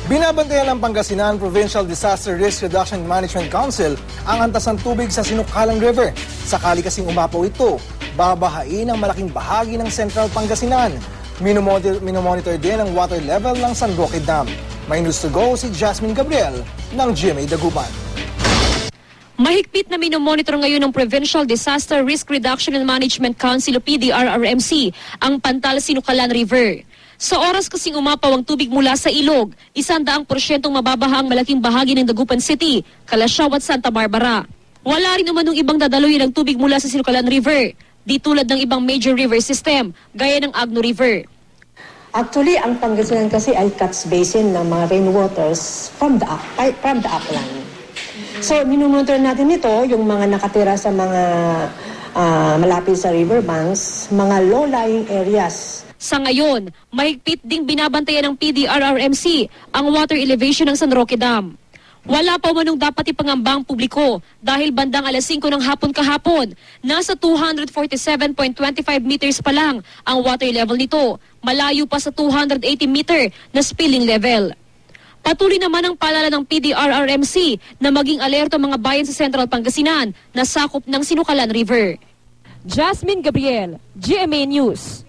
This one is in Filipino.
Binabantayan ng Pangasinan Provincial Disaster Risk Reduction Management Council ang antas ng tubig sa Sinukalan River. Sakali kasing umapaw ito, babahain ang malaking bahagi ng Central Pangasinan. Minomonitor din ang water level ng San Roque Dam. May news to go si Jasmine Gabriel ng GMA Dagupan. Mahigpit na minomonitor ngayon ng Provincial Disaster Risk Reduction and Management Council o PDRRMC ang Pantal Sinukalan River. Sa oras kasing umapaw ang tubig mula sa ilog, 100% mababaha ang malaking bahagi ng Dagupan City, Calasiao at Santa Barbara. Wala rin naman ng ibang dadaluyan ng tubig mula sa Sinukalan River, di tulad ng ibang major river system, gaya ng Agno River. Actually, ang Pangasinan kasi ay catch basin ng mga rainwaters from the upland. So, minumonitor natin ito, yung mga nakatira sa mga malapit sa riverbanks, mga low-lying areas. Sa ngayon, mahigpit ding binabantayan ng PDRRMC ang water elevation ng San Roque Dam. Wala pa manong dapat ipangamba ang publiko dahil bandang alas 5 ng hapon kahapon, nasa 247.25 meters pa lang ang water level nito, malayo pa sa 280 meter na spilling level. Patuloy naman ang paalala ng PDRRMC na maging alerto ang mga bayan sa Central Pangasinan na sakop ng Sinukalan River. Jasmine Gabriel, GMA News.